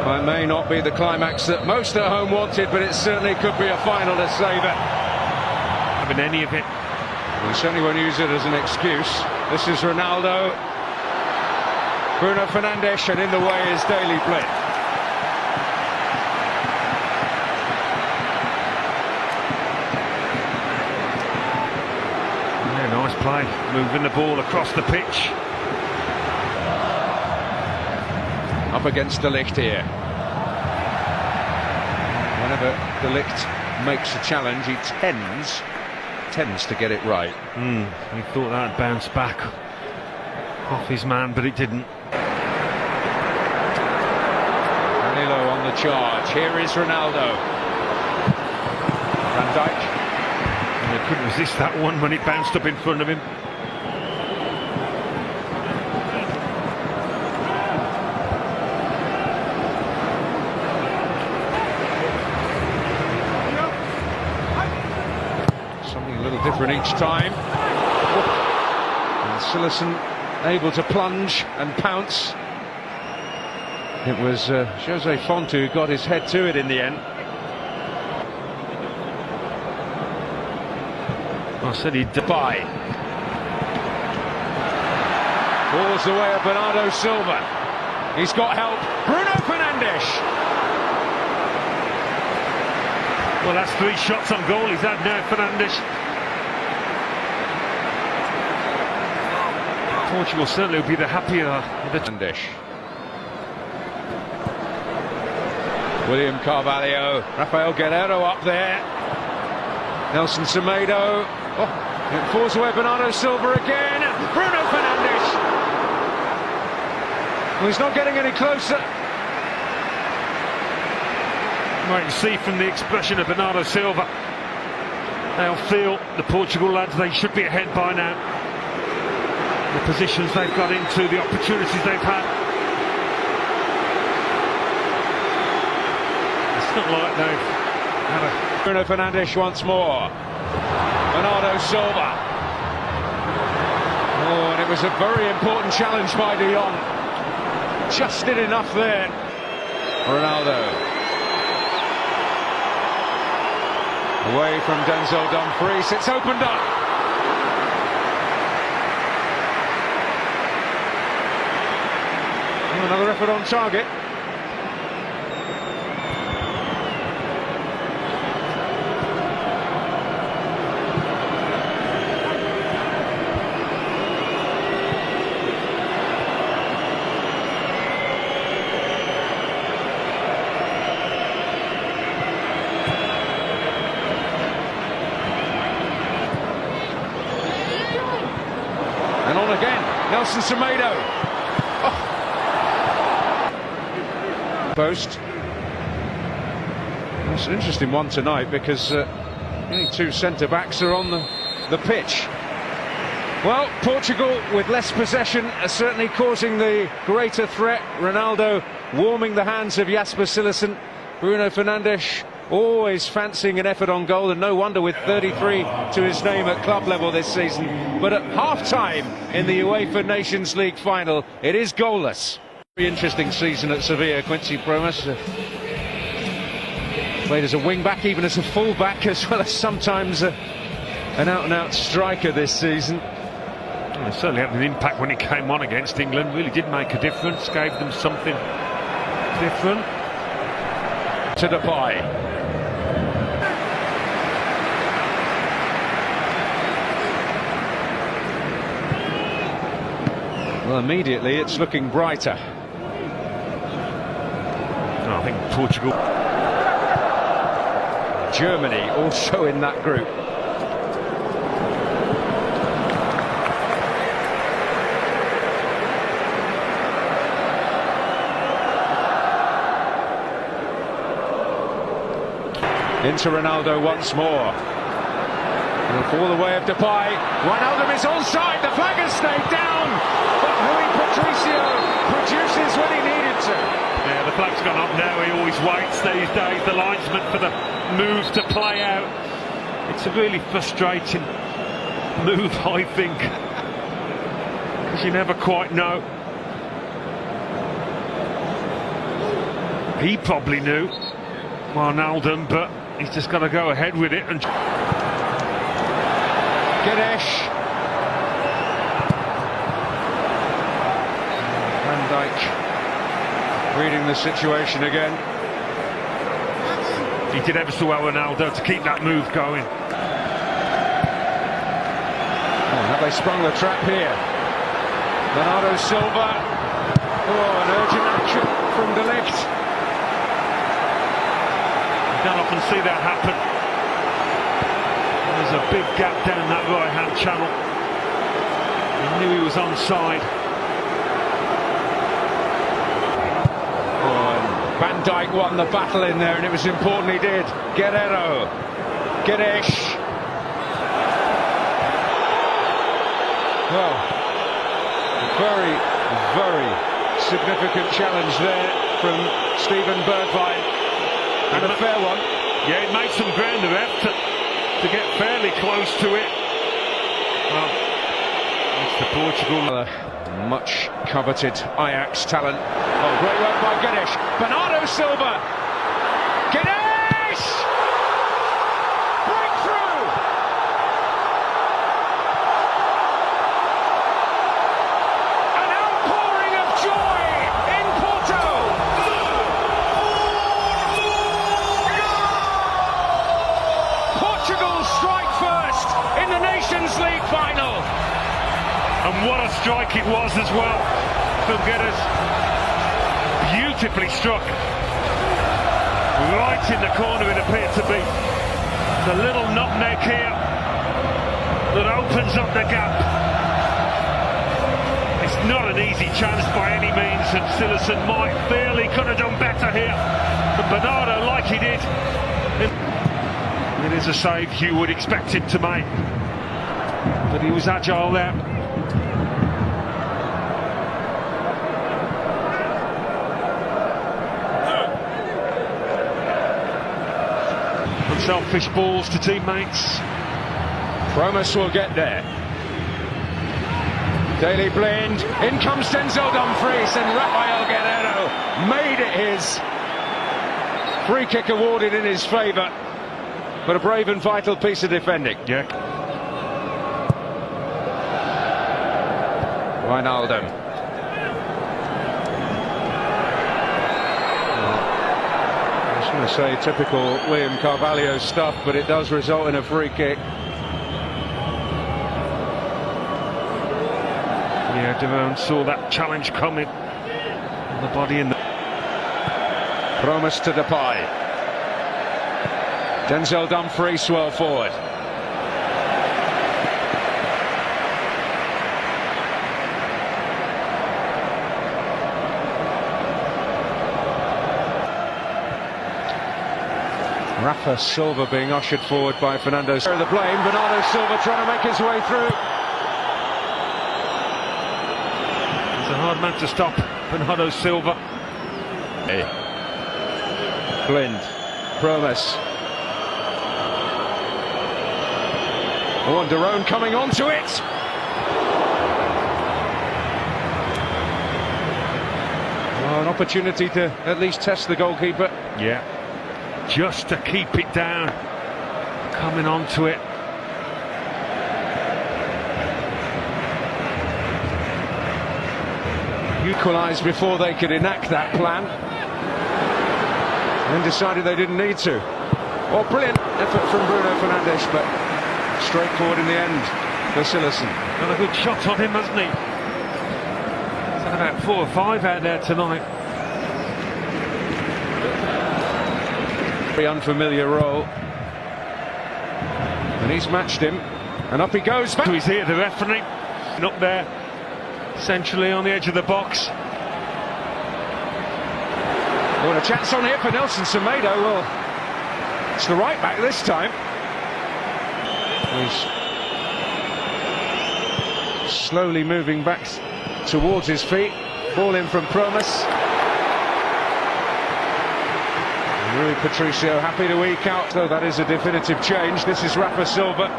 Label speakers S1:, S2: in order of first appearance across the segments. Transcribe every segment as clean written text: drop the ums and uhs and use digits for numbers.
S1: Well, it may not be the climax that most at home wanted, but it certainly could be a final to savour.
S2: Having any of it.
S1: We certainly won't use it as an excuse. This is Ronaldo. Bruno Fernandes, and in the way is Daily Blind.
S2: Yeah, nice play, moving the ball across the pitch.
S1: Up against De Ligt here. Whenever De Ligt makes a challenge, he tends to get it right.
S2: He thought that'd bounce back off his man, but it didn't.
S1: Danilo on the charge. Here is Ronaldo. Van Dijk.
S2: And they couldn't resist that one when it bounced up in front of him.
S1: Something a little different each time. And Cillessen able to plunge and pounce. It was Jose Fontu who got his head to it in the end.
S2: I said he'd
S1: Depay. Balls the way of Bernardo Silva. He's got help. Bruno Fernandes.
S2: Well, that's 3 shots on goal he's had now, Fernandes. Portugal certainly will be the happier of the
S1: Fernandes. William Carvalho, Rafael Guerreiro up there. Nelson Semedo. Oh, it falls away. Bernardo Silva again. Bruno Fernandes. Well, he's not getting any closer.
S2: Well, you see from the expression of Bernardo Silva, they'll feel, the Portugal lads, they should be ahead by now. The positions they've got into, the opportunities they've had. Not like they've had a...
S1: Bruno Fernandes once more. Bernardo Silva. Oh, and it was a very important challenge by De Jong. Just did enough there. Ronaldo. Away from Denzel Dumfries. It's opened up. Oh, another effort on target. And on again, Nelson Semedo. Oh. Post. It's an interesting one tonight because only 2 centre-backs are on the pitch. Well, Portugal with less possession are certainly causing the greater threat. Ronaldo warming the hands of Jasper Cillessen. Bruno Fernandes always fancying an effort on goal, and no wonder with 33 to his name at club level this season. But at half-time in the UEFA Nations League final, it is goalless. Very interesting season at Sevilla. Quincy Promes played as a wing-back, even as a full-back, as well as sometimes an out-and-out striker this season.
S2: Well, it certainly had an impact when he came on against England. Really did make a difference, gave them something different.
S1: To Depay. Well, immediately it's looking brighter.
S2: I think Portugal.
S1: Germany also in that group. Into Ronaldo once more. It'll fall the way of Depay. Ronaldo is onside. The flag has stayed down. But Rui Patricio produces when he needed to.
S2: Yeah, the flag's gone up now. He always waits these days, the linesman, for the move to play out. It's a really frustrating move, I think, because you never quite know. He probably knew, Ronaldo, but he's just got to go ahead with it. And
S1: Ganesh. Van Dijk reading the situation again.
S2: He did ever so well, Ronaldo, to keep that move going.
S1: Oh, have they sprung the trap here? Bernardo Silva. Oh, an urgent action from De Ligt.
S2: You don't often see that happen. There's a big gap down that right-hand channel. He knew he was onside.
S1: Oh, and Van Dijk won the battle in there, and it was important he did. Guerrero. Ganesh. Well, very, very significant challenge there from Steven Bergwijn, and a fair one.
S2: Yeah, he made some ground there to get fairly close to it. Well, it's the Portugal.
S1: Much coveted Ajax talent. Oh, great work by Ganesh. Bernardo Silva. Ganesh! Breakthrough! An outpouring of joy in Porto! Portugal strike first in the Nations League final.
S2: And what a strike it was as well from Guedes. Beautifully struck. Right in the corner it appeared to be. The little nutmeg here that opens up the gap. It's not an easy chance by any means, and Cillessen might feel he could have done better here. But Bernardo, like he did, it is a save you would expect him to make. But he was agile there. Unselfish balls to teammates.
S1: Promise will get there. Daley Blind. In comes Denzel Dumfries, and Rafael Guerrero made it his. Free kick awarded in his favour, but a brave and vital piece of defending.
S2: Yeah.
S1: Ronaldo. I was going to say typical William Carvalho stuff, but it does result in a free kick.
S2: Yeah, Devon saw that challenge coming. And the body in the...
S1: Promise to Depay. Denzel Dumfries swirl forward. Rafa Silva being ushered forward by Fernando. The blame, Bernardo Silva trying to make his way through.
S2: It's a hard man to stop, Bernardo Silva.
S1: Hey. Blind, Promise. Oh, and Daron coming onto it. Oh, an opportunity to at least test the goalkeeper.
S2: Yeah. Just to keep it down, coming onto it.
S1: Equalised before they could enact that plan, and then decided they didn't need to. Oh, brilliant effort from Bruno Fernandes, but straightforward in the end for Cillessen.
S2: Got a good shot on him, hasn't he? He's had about 4 or 5 out there tonight.
S1: Very unfamiliar role, and he's matched him, and up he goes back.
S2: He's here, the referee, and up there centrally on the edge of the box.
S1: Oh, and a chance on here for Nelson Semedo. Well, it's the right back this time. He's slowly moving back towards his feet. Ball in from Promise. Rui Patricio happy to eke out, though that is a definitive change. This is Rafa Silva,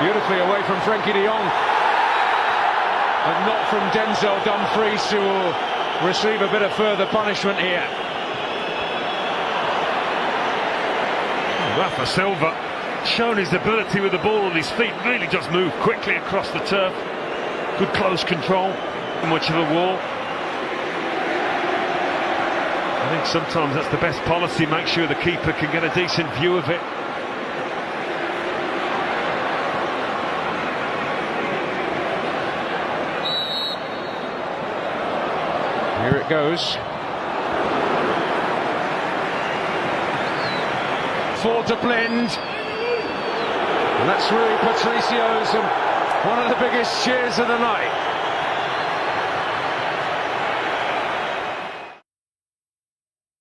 S1: beautifully away from Frenkie de Jong, but not from Denzel Dumfries, who will receive a bit of further punishment here.
S2: Rafa Silva shown his ability with the ball on his feet, really just moved quickly across the turf. Good close control, not much of a wall. I think sometimes that's the best policy, make sure the keeper can get a decent view of it.
S1: Here it goes. For De Blind. And that's Rui Patricio's and one of the biggest cheers of the night.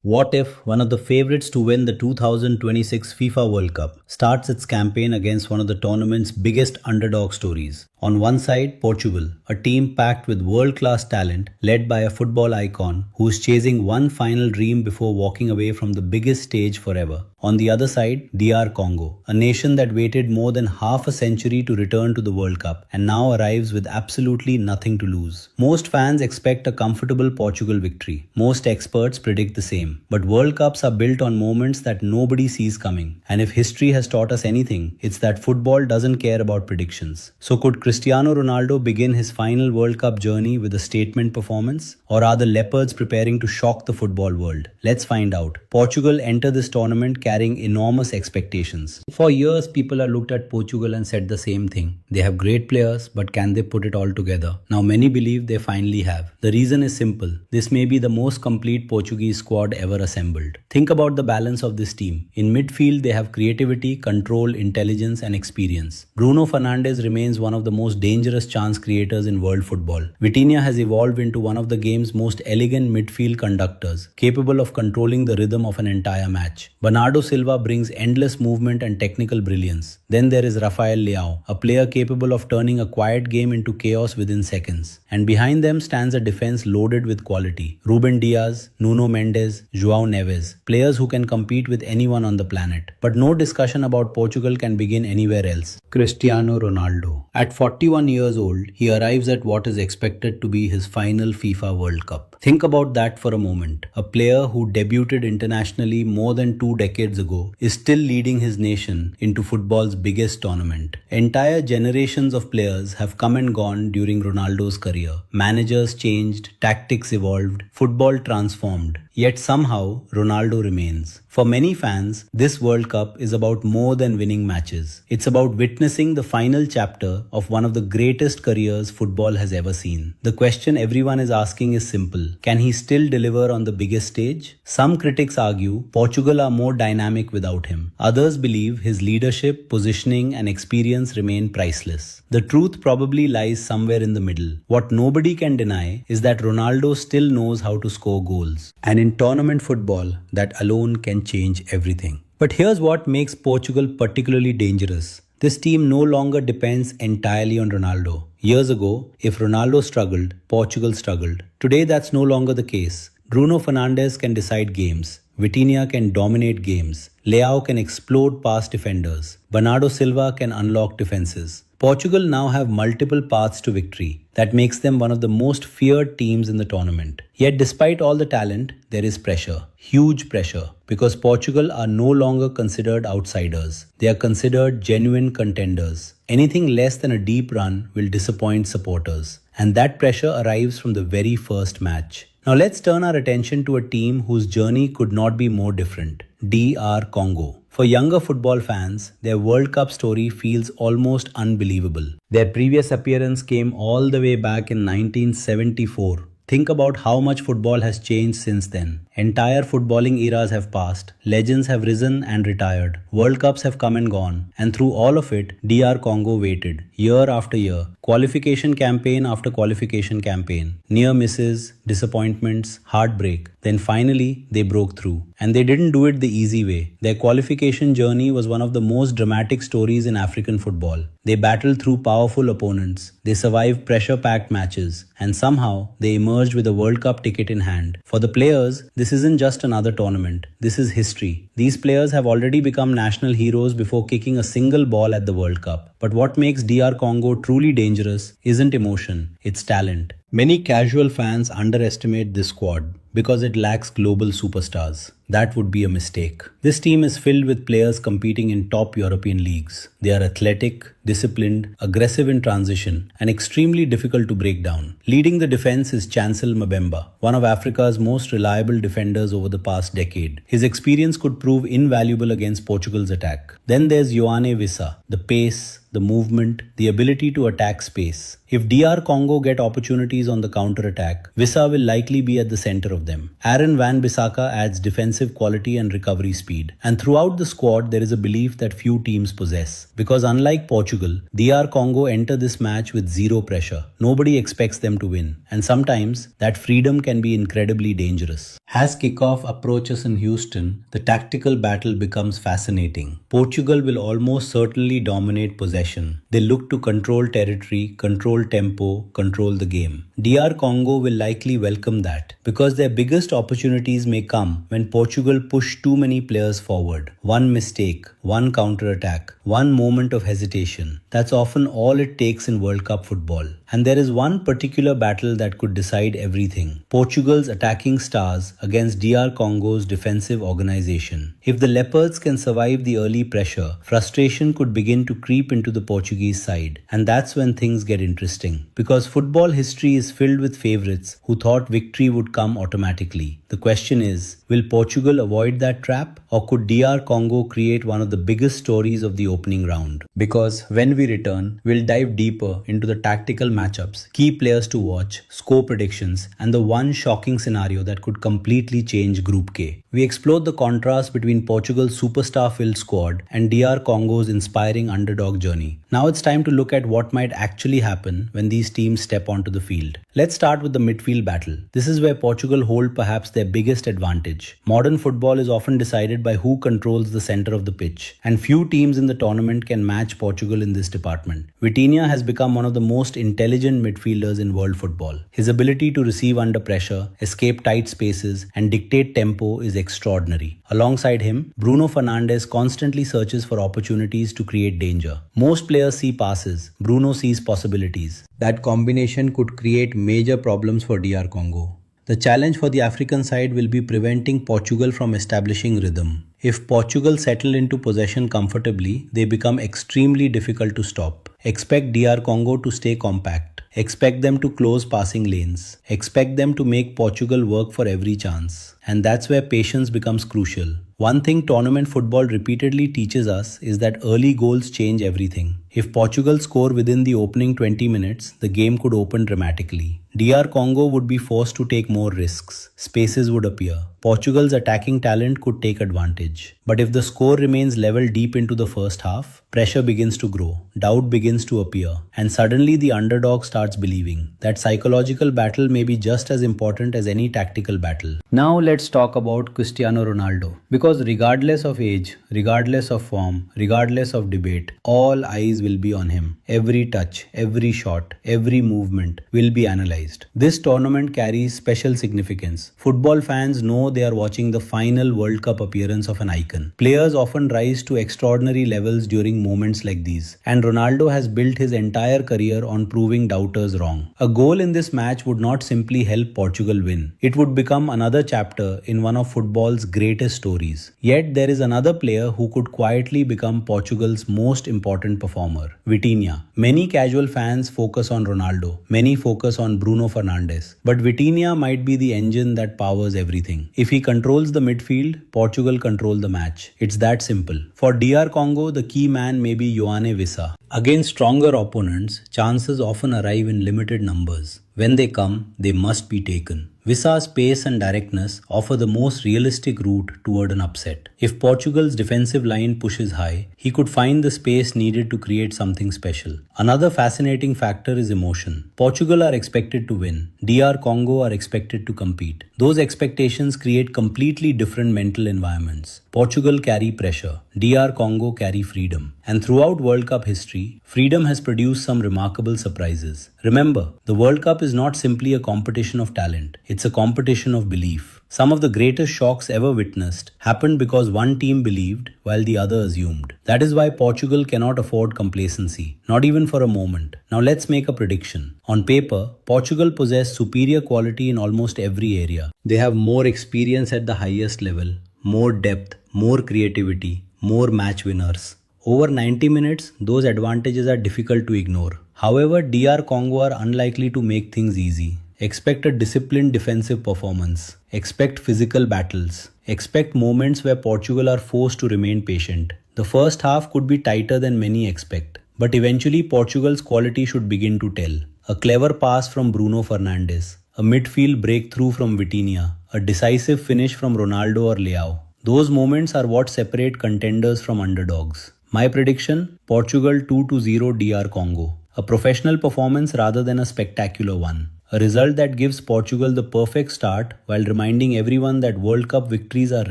S3: What if one of the favourites to win the 2026 FIFA World Cup starts its campaign against one of the tournament's biggest underdog stories? On one side, Portugal, a team packed with world-class talent led by a football icon who's chasing one final dream before walking away from the biggest stage forever. On the other side, DR Congo, a nation that waited more than half a century to return to the World Cup and now arrives with absolutely nothing to lose. Most fans expect a comfortable Portugal victory. Most experts predict the same. But World Cups are built on moments that nobody sees coming. And if history has taught us anything, it's that football doesn't care about predictions. So could Cristiano Ronaldo begin his final World Cup journey with a statement performance? Or are the Leopards preparing to shock the football world? Let's find out. Portugal enter this tournament carrying enormous expectations. For years, people have looked at Portugal and said the same thing. They have great players, but can they put it all together? Now many believe they finally have. The reason is simple. This may be the most complete Portuguese squad ever assembled. Think about the balance of this team. In midfield, they have creativity, control, intelligence, and experience. Bruno Fernandes remains one of the most dangerous chance creators in world football. Vitinha has evolved into one of the game's most elegant midfield conductors, capable of controlling the rhythm of an entire match. Bernardo Silva brings endless movement and technical brilliance. Then there is Rafael Leao, a player capable of turning a quiet game into chaos within seconds. And behind them stands a defense loaded with quality. Ruben Diaz, Nuno Mendes, João Neves, players who can compete with anyone on the planet. But no discussion about Portugal can begin anywhere else. Cristiano Ronaldo. At 41 years old, he arrives at what is expected to be his final FIFA World Cup. Think about that for a moment. A player who debuted internationally more than 2 decades ago is still leading his nation into football's biggest tournament. Entire generations of players have come and gone during Ronaldo's career. Managers changed, tactics evolved, football transformed. Yet somehow, Ronaldo remains. For many fans, this World Cup is about more than winning matches. It's about witnessing the final chapter of one of the greatest careers football has ever seen. The question everyone is asking is simple. Can he still deliver on the biggest stage? Some critics argue Portugal are more dynamic without him. Others believe his leadership, positioning, and experience remain priceless. The truth probably lies somewhere in the middle. What nobody can deny is that Ronaldo still knows how to score goals. And in tournament football, that alone can change everything. But here's what makes Portugal particularly dangerous. This team no longer depends entirely on Ronaldo. Years ago, if Ronaldo struggled, Portugal struggled. Today, that's no longer the case. Bruno Fernandes can decide games. Vitinha can dominate games. Leao can explode past defenders. Bernardo Silva can unlock defenses. Portugal now have multiple paths to victory. That makes them one of the most feared teams in the tournament. Yet despite all the talent, there is pressure. Huge pressure. Because Portugal are no longer considered outsiders. They are considered genuine contenders. Anything less than a deep run will disappoint supporters. And that pressure arrives from the very first match. Now let's turn our attention to a team whose journey could not be more different. DR Congo. For younger football fans, their World Cup story feels almost unbelievable. Their previous appearance came all the way back in 1974. Think about how much football has changed since then. Entire footballing eras have passed, legends have risen and retired, World Cups have come and gone, and through all of it, DR Congo waited, year after year, qualification campaign after qualification campaign, near misses, disappointments, heartbreak. Then finally, they broke through. And they didn't do it the easy way. Their qualification journey was one of the most dramatic stories in African football. They battled through powerful opponents, they survived pressure-packed matches, and somehow they emerged with a World Cup ticket in hand. For the players, this isn't just another tournament. This is history. These players have already become national heroes before kicking a single ball at the World Cup. But what makes DR Congo truly dangerous isn't emotion, it's talent. Many casual fans underestimate this squad. because it lacks global superstars. That would be a mistake. This team is filled with players competing in top European leagues. They are athletic, disciplined, aggressive in transition, and extremely difficult to break down. Leading the defense is Chancel Mbemba, one of Africa's most reliable defenders over the past decade. His experience could prove invaluable against Portugal's attack. Then there's Yoane Wissa, the pace, the movement, the ability to attack space. If DR Congo get opportunities on the counter-attack, Wissa will likely be at the center of them. Aaron Wan-Bissaka adds defensive quality and recovery speed. And throughout the squad, there is a belief that few teams possess. Because unlike Portugal, DR Congo enter this match with zero pressure. Nobody expects them to win. And sometimes, that freedom can be incredibly dangerous. As kickoff approaches in Houston, the tactical battle becomes fascinating. Portugal will almost certainly dominate possession. They look to control territory, control tempo, control the game. DR Congo will likely welcome that because their biggest opportunities may come when Portugal push too many players forward. One mistake, one counter-attack, one moment of hesitation. That's often all it takes in World Cup football. And there is one particular battle that could decide everything. Portugal's attacking stars against DR Congo's defensive organization. If the Leopards can survive the early pressure, frustration could begin to creep into the Portuguese side. And that's when things get interesting. Because football history is filled with favorites who thought victory would come automatically. The question is, will Portugal avoid that trap? Or could DR Congo create one of the biggest stories of the opening round? Because when we return, we'll dive deeper into the tactical matchups, key players to watch, score predictions, and the one shocking scenario that could completely change Group K. We explored the contrast between Portugal's superstar-filled squad and DR Congo's inspiring underdog journey. Now it's time to look at what might actually happen when these teams step onto the field. Let's start with the midfield battle. This is where Portugal hold perhaps their biggest advantage. Modern football is often decided by who controls the center of the pitch, and few teams in the tournament can match Portugal in this department. Vitinha has become one of the most intelligent midfielders in world football. His ability to receive under pressure, escape tight spaces, and dictate tempo is extraordinary. Alongside him, Bruno Fernandes constantly searches for opportunities to create danger. Most players see passes, Bruno sees possibilities. That combination could create major problems for DR Congo. The challenge for the African side will be preventing Portugal from establishing rhythm. If Portugal settle into possession comfortably, they become extremely difficult to stop. Expect DR Congo to stay compact. Expect them to close passing lanes. Expect them to make Portugal work for every chance. And that's where patience becomes crucial. One thing tournament football repeatedly teaches us is that early goals change everything. If Portugal score within the opening 20 minutes, the game could open dramatically. DR Congo would be forced to take more risks. Spaces would appear. Portugal's attacking talent could take advantage. But if the score remains level deep into the first half, pressure begins to grow, doubt begins to appear, and suddenly the underdog starts believing. That psychological battle may be just as important as any tactical battle. Now let's talk about Cristiano Ronaldo. Because regardless of age, regardless of form, regardless of debate, all eyes will be on him. Every touch, every shot, every movement will be analyzed. This tournament carries special significance. Football fans know they are watching the final World Cup appearance of an icon. Players often rise to extraordinary levels during moments like these, and Ronaldo has built his entire career on proving doubters wrong. A goal in this match would not simply help Portugal win. It would become another chapter in one of football's greatest stories. Yet there is another player who could quietly become Portugal's most important performer, Vitinha. Many casual fans focus on Ronaldo. Many focus on Bruno Fernandes. But Vitinha might be the engine that powers everything. If he controls the midfield, Portugal control the match. It's that simple. For DR Congo, the key man may be Yoane Wissa. Against stronger opponents, chances often arrive in limited numbers. When they come, they must be taken. Vissa's pace and directness offer the most realistic route toward an upset. If Portugal's defensive line pushes high, he could find the space needed to create something special. Another fascinating factor is emotion. Portugal are expected to win. DR Congo are expected to compete. Those expectations create completely different mental environments. Portugal carry pressure. DR Congo carry freedom. And throughout World Cup history, freedom has produced some remarkable surprises. Remember, the World Cup is not simply a competition of talent, it's a competition of belief. Some of the greatest shocks ever witnessed happened because one team believed while the other assumed. That is why Portugal cannot afford complacency, not even for a moment. Now let's make a prediction. On paper, Portugal possess superior quality in almost every area. They have more experience at the highest level, more depth, more creativity, more match winners. Over 90 minutes, those advantages are difficult to ignore. However, DR Congo are unlikely to make things easy. Expect a disciplined defensive performance. Expect physical battles. Expect moments where Portugal are forced to remain patient. The first half could be tighter than many expect. But eventually Portugal's quality should begin to tell. A clever pass from Bruno Fernandes. A midfield breakthrough from Vitinha. A decisive finish from Ronaldo or Leao. Those moments are what separate contenders from underdogs. My prediction, Portugal 2-0 DR Congo. A professional performance rather than a spectacular one. A result that gives Portugal the perfect start while reminding everyone that World Cup victories are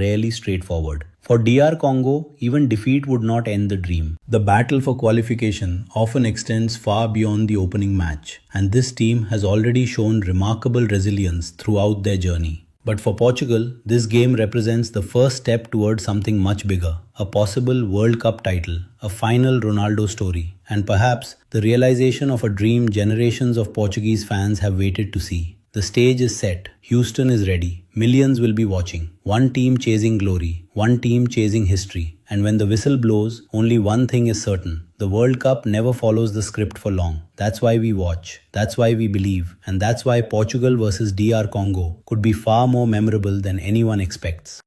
S3: rarely straightforward. For DR Congo, even defeat would not end the dream. The battle for qualification often extends far beyond the opening match, and this team has already shown remarkable resilience throughout their journey. But for Portugal, this game represents the first step towards something much bigger, a possible World Cup title, a final Ronaldo story, and perhaps the realization of a dream generations of Portuguese fans have waited to see. The stage is set, Houston is ready, millions will be watching, one team chasing glory, one team chasing history, and when the whistle blows, only one thing is certain. The World Cup never follows the script for long. That's why we watch, that's why we believe, and that's why Portugal versus DR Congo could be far more memorable than anyone expects.